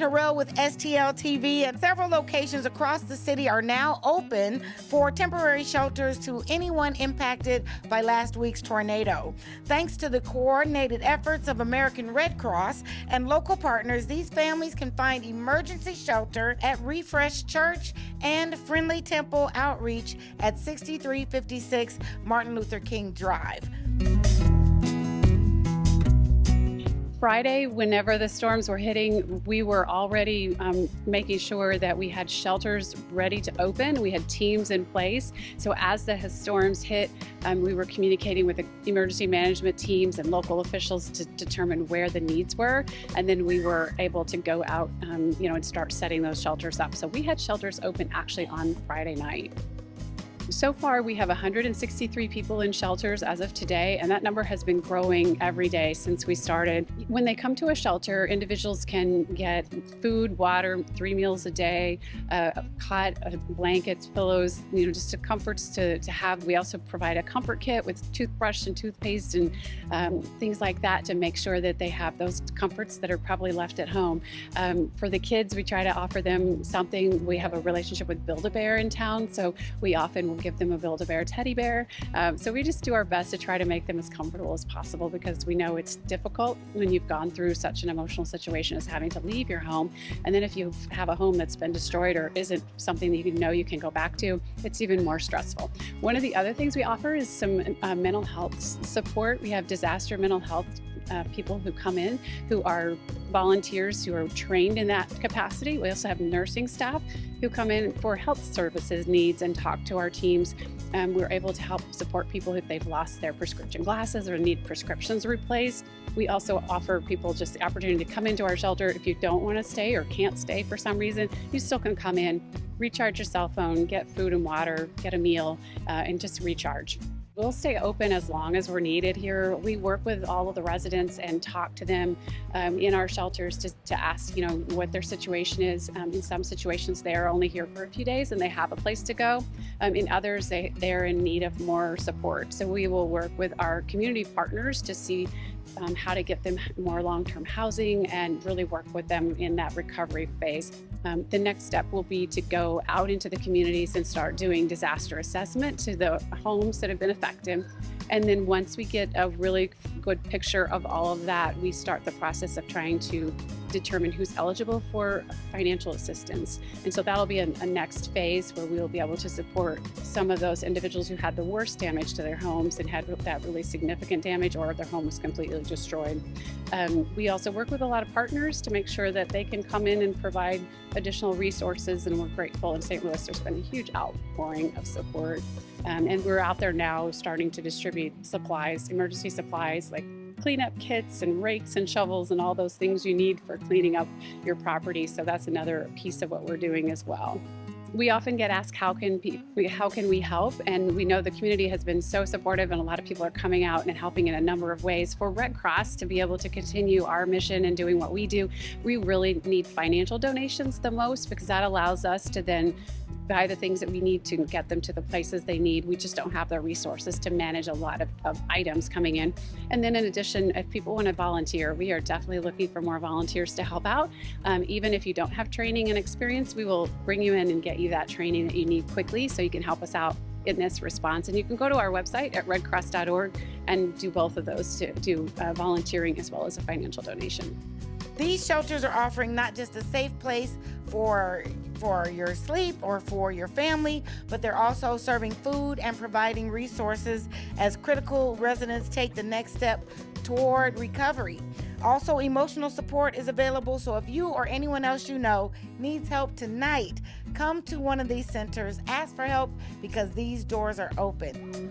Kate Harrell with STL TV, and several locations across the city are now open for temporary shelters to anyone impacted by last week's tornado. Thanks to the coordinated efforts of American Red Cross and local partners, these families can find emergency shelter at Refresh Church and Friendly Temple Outreach at 6356 Martin Luther King Drive. Friday, whenever the storms were hitting, we were already making sure that we had shelters ready to open. We had teams in place. So as the storms hit, we were communicating with the emergency management teams and local officials to determine where the needs were. And then we were able to go out, and start setting those shelters up. So we had shelters open actually on Friday night. So far, we have 163 people in shelters as of today, and that number has been growing every day since we started. When they come to a shelter, individuals can get food, water, 3 meals a day, a cot, blankets, pillows, just comforts to have. We also provide a comfort kit with toothbrush and toothpaste and things like that to make sure that they have those comforts that are probably left at home. For the kids, we try to offer them something. We have a relationship with Build-A-Bear in town, so we often will give them a Build-A-Bear teddy bear. So we just do our best to try to make them as comfortable as possible, because we know it's difficult when you've gone through such an emotional situation as having to leave your home. And then if you have a home that's been destroyed or isn't something that you can go back to, it's even more stressful. One of the other things we offer is some mental health support. We have disaster mental health people who come in who are volunteers who are trained in that capacity. We also have nursing staff who come in for health services needs and talk to our teams. We're able to help support people if they've lost their prescription glasses or need prescriptions replaced. We also offer people just the opportunity to come into our shelter. If you don't want to stay or can't stay for some reason, you still can come in, recharge your cell phone, get food and water, get a meal, and just recharge. We'll stay open as long as we're needed here. We work with all of the residents and talk to them in our shelters to ask, what their situation is. In some situations, they are only here for a few days and they have a place to go. In others, they're in need of more support. So we will work with our community partners to see how to get them more long-term housing and really work with them in that recovery phase. The next step will be to go out into the communities and start doing disaster assessment to the homes that have been affected. And then once we get a really good picture of all of that, we start the process of trying to determine who's eligible for financial assistance. And so that'll be a next phase where we'll be able to support some of those individuals who had the worst damage to their homes and had that really significant damage, or their home was completely destroyed. We also work with a lot of partners to make sure that they can come in and provide additional resources, and we're grateful in St. Louis. There's been a huge outpouring of support. And we're out there now starting to distribute supplies, emergency supplies like cleanup kits and rakes and shovels and all those things you need for cleaning up your property. So that's another piece of what we're doing as well. We often get asked, how can we help? And we know the community has been so supportive, and a lot of people are coming out and helping in a number of ways. For Red Cross to be able to continue our mission and doing what we do, we really need financial donations the most, because that allows us to then buy the things that we need to get them to the places they need. We just don't have the resources to manage a lot of items coming in. And then in addition, if people want to volunteer, we are definitely looking for more volunteers to help out. Even if you don't have training and experience, we will bring you in and get you that training that you need quickly so you can help us out in this response. And you can go to our website at redcross.org and do both of those, to do volunteering as well as a financial donation. These shelters are offering not just a safe place for your sleep or for your family, but they're also serving food and providing resources as critical residents take the next step toward recovery. Also, emotional support is available, so if you or anyone else you know needs help tonight, come to one of these centers, ask for help, because these doors are open.